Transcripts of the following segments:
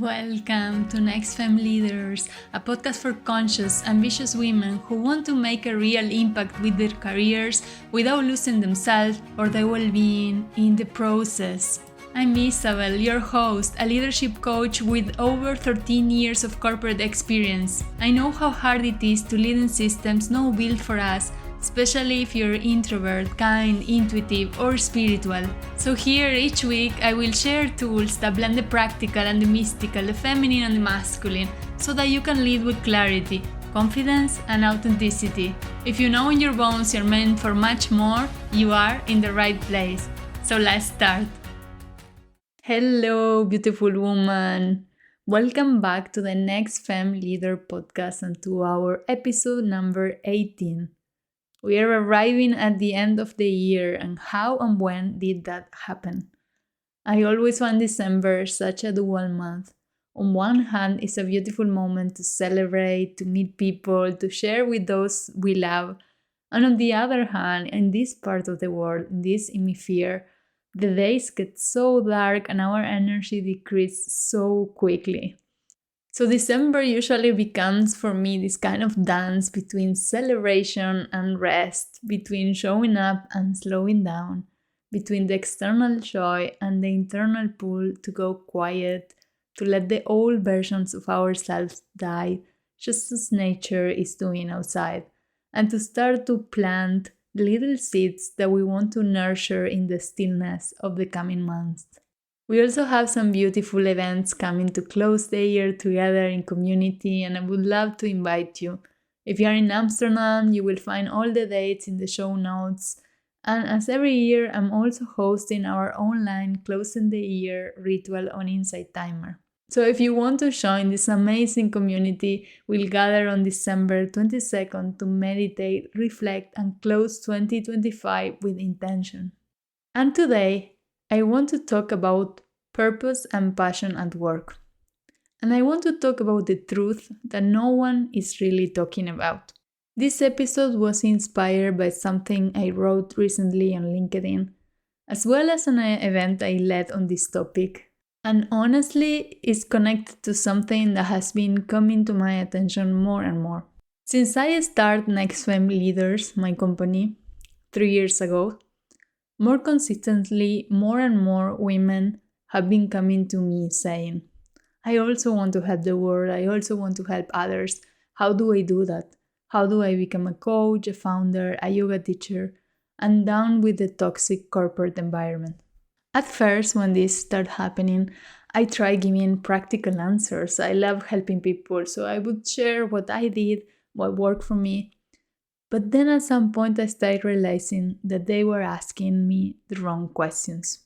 Welcome to Nextfem Leaders, a podcast for conscious, ambitious women who want to make a real impact with their careers without losing themselves or their well-being in the process. I'm Isabel, your host, a leadership coach with over 13 years of corporate experience. I know how hard it is to lead in systems not built for us, especially if you're introvert, kind, intuitive, or spiritual. So here, each week, I will share tools that blend the practical and the mystical, the feminine and the masculine, so that you can lead with clarity, confidence, and authenticity. If you know in your bones you're meant for much more, you are in the right place. So let's start. Hello, beautiful woman. Welcome back to the Nextfem Leader Podcast and to our episode number 18. We are arriving at the end of the year, and how and when did that happen? I always find December such a dual month. On one hand, it's a beautiful moment to celebrate, to meet people, to share with those we love. And on the other hand, in this part of the world, in this hemisphere, the days get so dark and our energy decreases so quickly. So December usually becomes for me this kind of dance between celebration and rest, between showing up and slowing down, between the external joy and the internal pull to go quiet, to let the old versions of ourselves die, just as nature is doing outside, and to start to plant little seeds that we want to nurture in the stillness of the coming months. We also have some beautiful events coming to close the year together in community, and I would love to invite you. If you are in Amsterdam, you will find all the dates in the show notes. And as every year, I'm also hosting our online closing the year ritual on Insight Timer. So if you want to join this amazing community, we'll gather on December 22nd to meditate, reflect, and close 2025 with intention. And today, I want to talk about purpose and passion at work. And I want to talk about the truth that no one is really talking about. This episode was inspired by something I wrote recently on LinkedIn, as well as an event I led on this topic. And honestly, it's connected to something that has been coming to my attention more and more. Since I started Nextfem Leaders, my company, 3 years ago, more consistently, more and more women have been coming to me saying, I also want to help the world, I also want to help others. How do I do that? How do I become a coach, a founder, a yoga teacher, and down with the toxic corporate environment? At first, when this started happening, I tried giving practical answers. I love helping people, so I would share what I did, what worked for me. But then at some point I started realizing that they were asking me the wrong questions.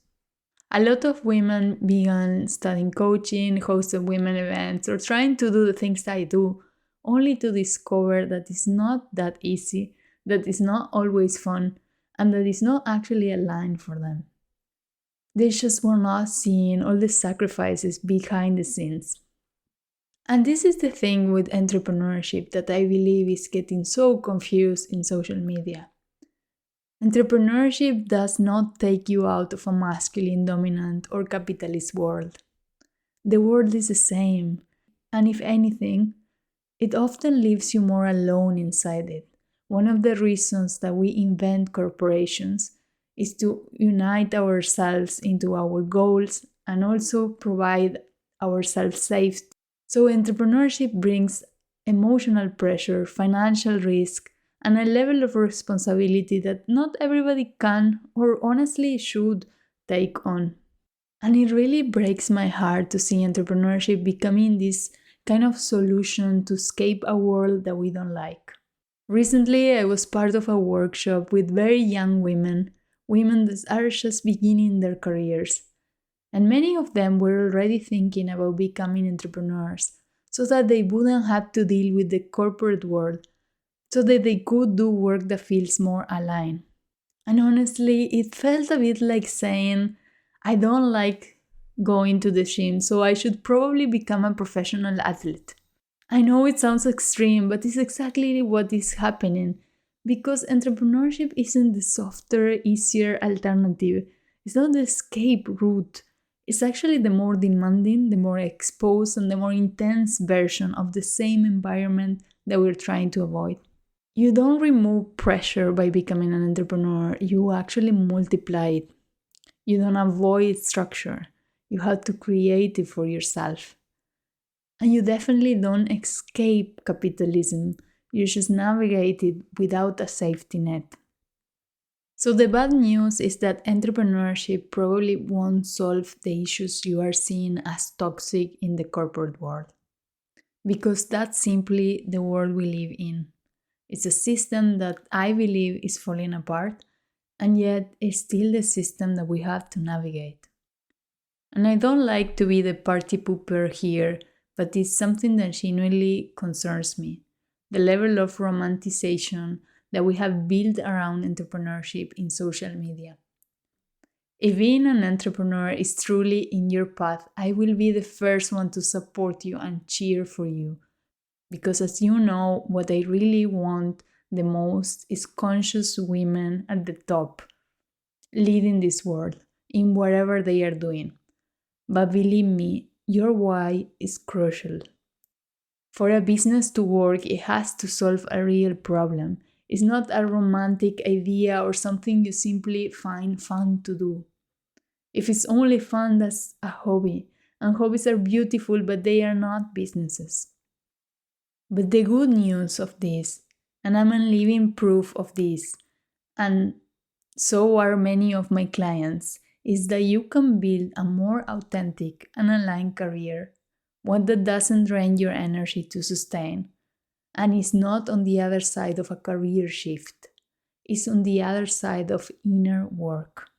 A lot of women began studying coaching, hosted women events, or trying to do the things I do, only to discover that it's not that easy, that it's not always fun, and that it's not actually aligned for them. They just were not seeing all the sacrifices behind the scenes. And this is the thing with entrepreneurship that I believe is getting so confused in social media. Entrepreneurship does not take you out of a masculine, dominant, or capitalist world. The world is the same, and if anything, it often leaves you more alone inside it. One of the reasons that we invent corporations is to unite ourselves into our goals and also provide ourselves safety. So entrepreneurship brings emotional pressure, financial risk, and a level of responsibility that not everybody can or honestly should take on. And it really breaks my heart to see entrepreneurship becoming this kind of solution to escape a world that we don't like. Recently, I was part of a workshop with very young women that are just beginning their careers. And many of them were already thinking about becoming entrepreneurs so that they wouldn't have to deal with the corporate world, so that they could do work that feels more aligned. And honestly, it felt a bit like saying, I don't like going to the gym, so I should probably become a professional athlete. I know it sounds extreme, but it's exactly what is happening, because entrepreneurship isn't the softer, easier alternative. It's not the escape route. It's actually the more demanding, the more exposed, and the more intense version of the same environment that we're trying to avoid. You don't remove pressure by becoming an entrepreneur, you actually multiply it. You don't avoid structure, you have to create it for yourself. And you definitely don't escape capitalism, you just navigate it without a safety net. So the bad news is that entrepreneurship probably won't solve the issues you are seeing as toxic in the corporate world. Because that's simply the world we live in. It's a system that I believe is falling apart, and yet it's still the system that we have to navigate. And I don't like to be the party pooper here, but it's something that genuinely concerns me. The level of romanticization that we have built around entrepreneurship in social media. If being an entrepreneur is truly in your path, I will be the first one to support you and cheer for you. Because as you know, what I really want the most is conscious women at the top, leading this world in whatever they are doing. But believe me, your why is crucial. For a business to work, it has to solve a real problem. It's not a romantic idea or something you simply find fun to do. If it's only fun, that's a hobby. And hobbies are beautiful, but they are not businesses. But the good news of this, and I'm a living proof of this, and so are many of my clients, is that you can build a more authentic and aligned career, one that doesn't drain your energy to sustain, and is not on the other side of a career shift, it's on the other side of inner work.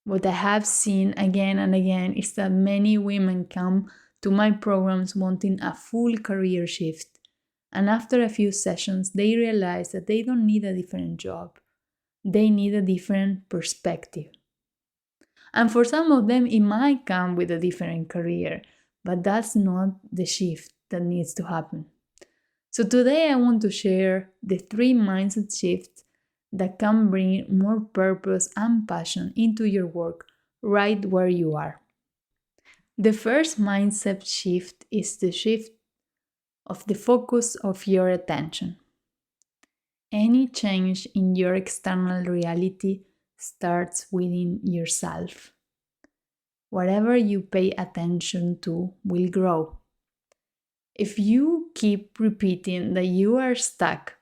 What I have seen again and again is that many women come to my programs wanting a full career shift, and after a few sessions, they realize that they don't need a different job. They need a different perspective. And for some of them, it might come with a different career, but that's not the shift that needs to happen. So today I want to share the 3 mindset shifts that can bring more purpose and passion into your work right where you are. The first mindset shift is the shift of the focus of your attention. Any change in your external reality starts within yourself. Whatever you pay attention to will grow. If you keep repeating that you are stuck,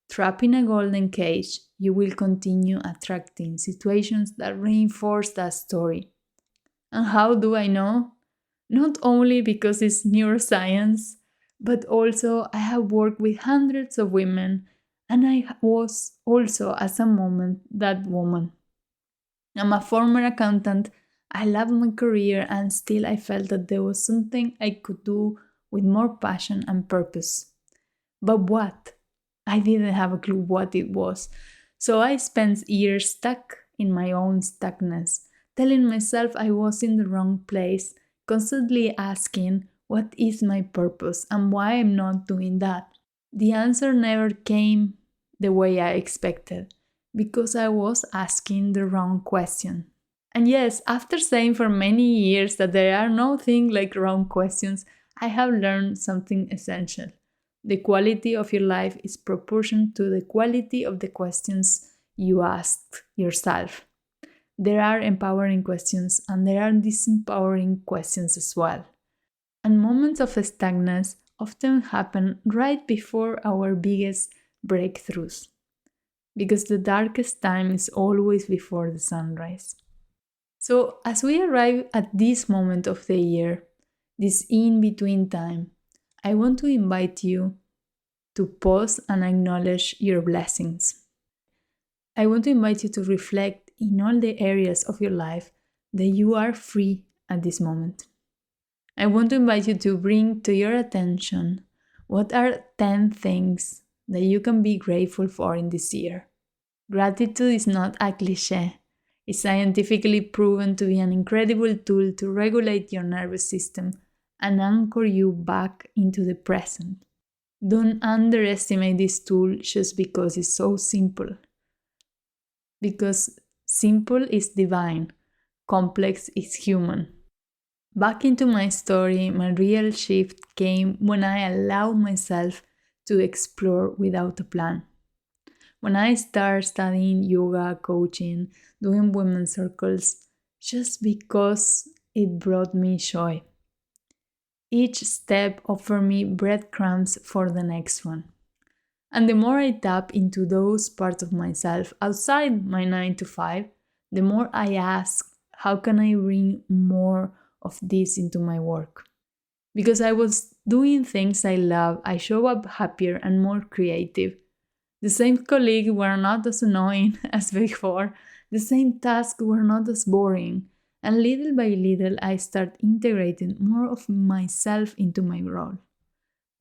trapped in a golden cage, you will continue attracting situations that reinforce that story. And how do I know? Not only because it's neuroscience, but also I have worked with hundreds of women, and I was also at a moment that woman. I'm a former accountant. I loved my career, and still I felt that there was something I could do with more passion and purpose. But what? I didn't have a clue what it was. So I spent years stuck in my own stuckness, telling myself I was in the wrong place, constantly asking, what is my purpose and why I'm not doing that? The answer never came the way I expected, because I was asking the wrong question. And yes, after saying for many years that there are no things like wrong questions, I have learned something essential. The quality of your life is proportional to the quality of the questions you ask yourself. There are empowering questions and there are disempowering questions as well. And moments of stagnance often happen right before our biggest breakthroughs, because the darkest time is always before the sunrise. So, as we arrive at this moment of the year, this in-between time, I want to invite you to pause and acknowledge your blessings. I want to invite you to reflect in all the areas of your life that you are free at this moment. I want to invite you to bring to your attention what are 10 things that you can be grateful for in this year. Gratitude is not a cliche. It's scientifically proven to be an incredible tool to regulate your nervous system and anchor you back into the present. Don't underestimate this tool just because it's so simple. Because simple is divine, complex is human. Back into my story, my real shift came when I allowed myself to explore without a plan. When I started studying yoga, coaching, doing women's circles, just because it brought me joy. Each step offered me breadcrumbs for the next one. And the more I tap into those parts of myself outside my 9 to 5, the more I ask, how can I bring more of this into my work? Because I was doing things I love, I show up happier and more creative. The same colleagues were not as annoying as before, the same tasks were not as boring, and little by little I start integrating more of myself into my role.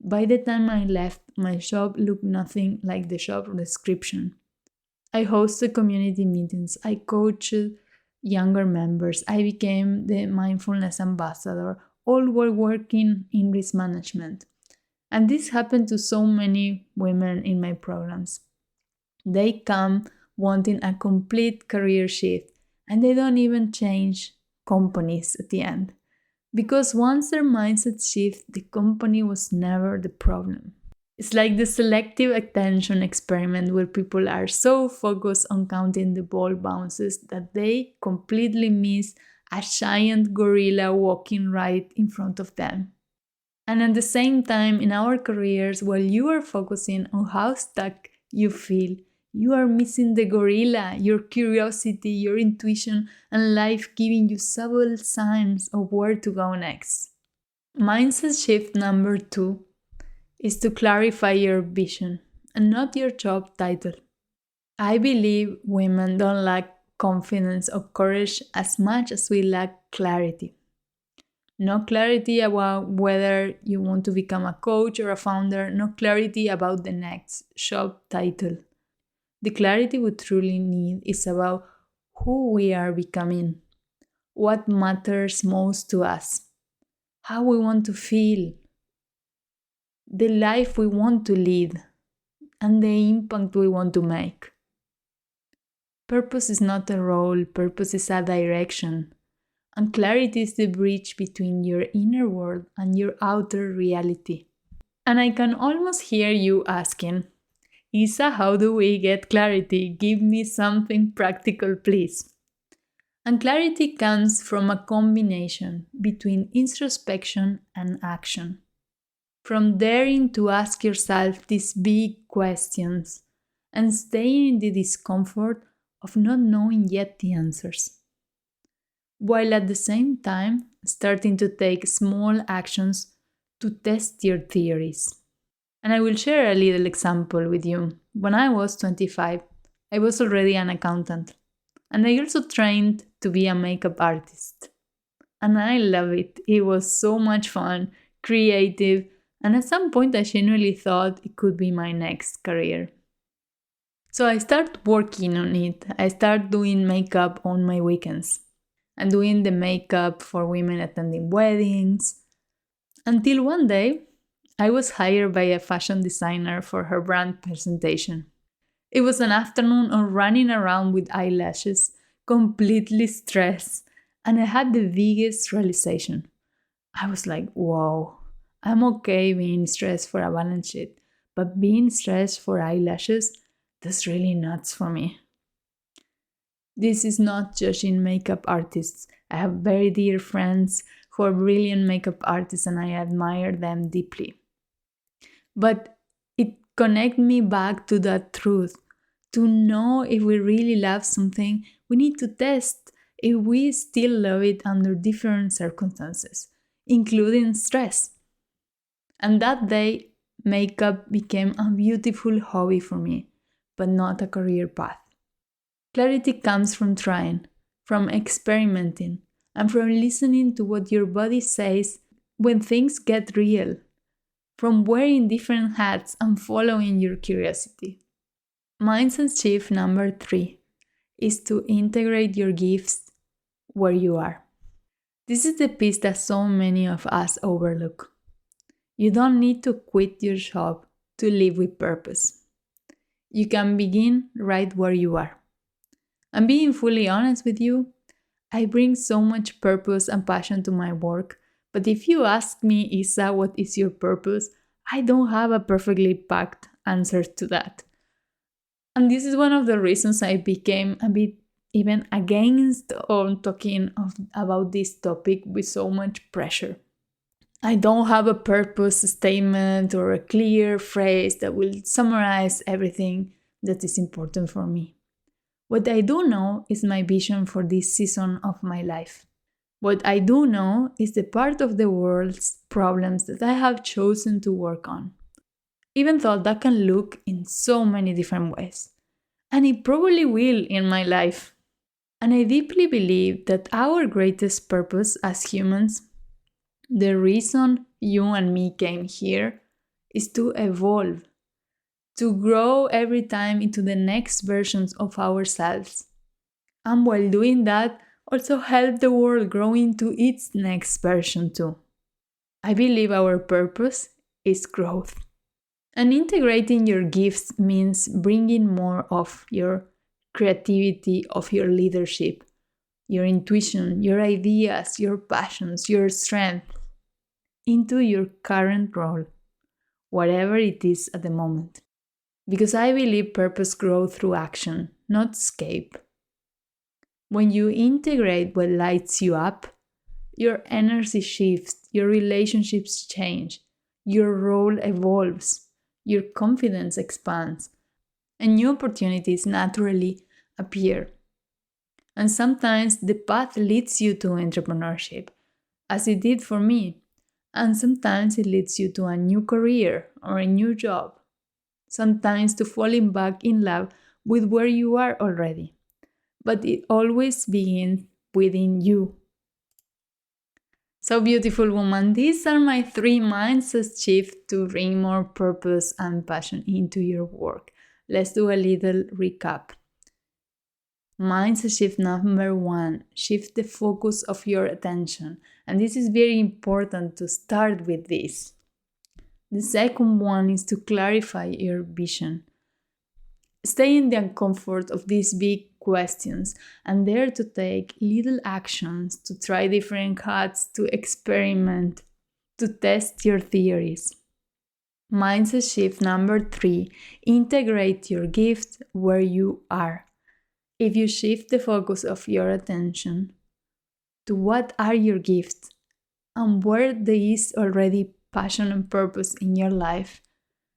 By the time I left, my job looked nothing like the job description. I hosted community meetings, I coached younger members, I became the mindfulness ambassador, all while working in risk management. And this happened to so many women in my programs. They come wanting a complete career shift, and they don't even change companies at the end. Because once their mindset shifts, the company was never the problem. It's like the selective attention experiment where people are so focused on counting the ball bounces that they completely miss a giant gorilla walking right in front of them. And at the same time, in our careers, while you are focusing on how stuck you feel, you are missing the gorilla, your curiosity, your intuition, and life giving you subtle signs of where to go next. Mindset shift number 2 is to clarify your vision and not your job title. I believe women don't lack confidence or courage as much as we lack clarity. No clarity about whether you want to become a coach or a founder, no clarity about the next job title. The clarity we truly need is about who we are becoming, what matters most to us, how we want to feel, the life we want to lead, and the impact we want to make. Purpose is not a role, purpose is a direction. And clarity is the bridge between your inner world and your outer reality. And I can almost hear you asking, Isa, how do we get clarity? Give me something practical, please. And clarity comes from a combination between introspection and action. From daring to ask yourself these big questions and staying in the discomfort of not knowing yet the answers, while at the same time starting to take small actions to test your theories. And I will share a little example with you. When I was 25, I was already an accountant, and I also trained to be a makeup artist. And I love it. It was so much fun, creative, and at some point I genuinely thought it could be my next career. So I started working on it. I started doing makeup on my weekends and doing the makeup for women attending weddings. Until one day, I was hired by a fashion designer for her brand presentation. It was an afternoon of running around with eyelashes, completely stressed, and I had the biggest realization. I was like, whoa, I'm okay being stressed for a balance sheet, but being stressed for eyelashes, that's really nuts for me. This is not judging makeup artists. I have very dear friends who are brilliant makeup artists and I admire them deeply. But it connects me back to that truth. To know if we really love something, we need to test if we still love it under different circumstances, including stress. And that day, makeup became a beautiful hobby for me, but not a career path. Clarity comes from trying, from experimenting, and from listening to what your body says when things get real, from wearing different hats and following your curiosity. Mindset shift number 3 is to integrate your gifts where you are. This is the piece that so many of us overlook. You don't need to quit your job to live with purpose. You can begin right where you are. And being fully honest with you, I bring so much purpose and passion to my work. But if you ask me, Isa, what is your purpose? I don't have a perfectly packed answer to that. And this is one of the reasons I became a bit even against on talking about this topic with so much pressure. I don't have a purpose statement or a clear phrase that will summarize everything that is important for me. What I do know is my vision for this season of my life. What I do know is the part of the world's problems that I have chosen to work on, even though that can look in so many different ways. And it probably will in my life. And I deeply believe that our greatest purpose as humans, the reason you and me came here, is to evolve, to grow every time into the next versions of ourselves. And while doing that, also help the world grow into its next version too. I believe our purpose is growth. And integrating your gifts means bringing more of your creativity, of your leadership, your intuition, your ideas, your passions, your strength into your current role, whatever it is at the moment. Because I believe purpose grows through action, not escape. When you integrate what lights you up, your energy shifts, your relationships change, your role evolves, your confidence expands, and new opportunities naturally appear. And sometimes the path leads you to entrepreneurship, as it did for me, and sometimes it leads you to a new career or a new job. Sometimes to falling back in love with where you are already. But it always begins within you. So beautiful woman, these are my 3 mindset shifts to bring more purpose and passion into your work. Let's do a little recap. Mindset shift number 1, shift the focus of your attention. And this is very important to start with this. The second one is to clarify your vision. Stay in the comfort of these big questions and dare to take little actions, to try different hats, to experiment, to test your theories. Mindset shift number 3, integrate your gift where you are. If you shift the focus of your attention to what are your gifts and where there is already passion and purpose in your life,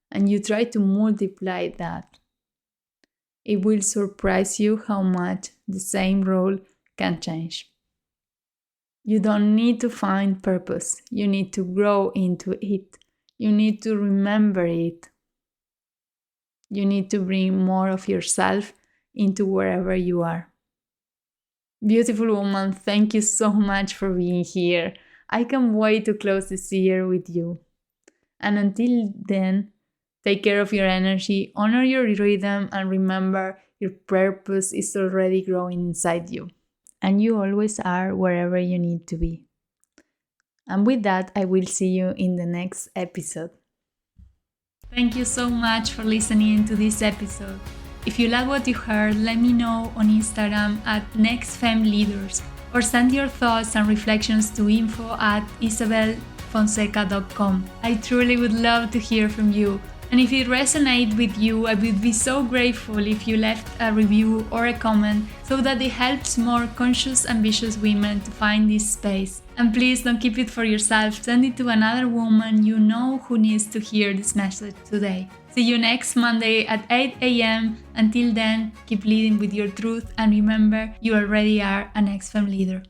and you try to multiply that, it will surprise you how much the same role can change. You don't need to find purpose. You need to grow into it. You need to remember it. You need to bring more of yourself into wherever you are. Beautiful woman, thank you so much for being here. I can't wait to close this year with you. And until then, take care of your energy, honor your rhythm, and remember your purpose is already growing inside you. And you always are wherever you need to be. And with that, I will see you in the next episode. Thank you so much for listening to this episode. If you like what you heard, let me know on Instagram at Nextfem Leaders or send your thoughts and reflections to info@isabelfonseca.com. I truly would love to hear from you. And if it resonates with you, I would be so grateful if you left a review or a comment so that it helps more conscious, ambitious women to find this space. And please don't keep it for yourself. Send it to another woman you know who needs to hear this message today. See you next Monday at 8 a.m. Until then, keep leading with your truth and remember, you already are an Nextfem leader.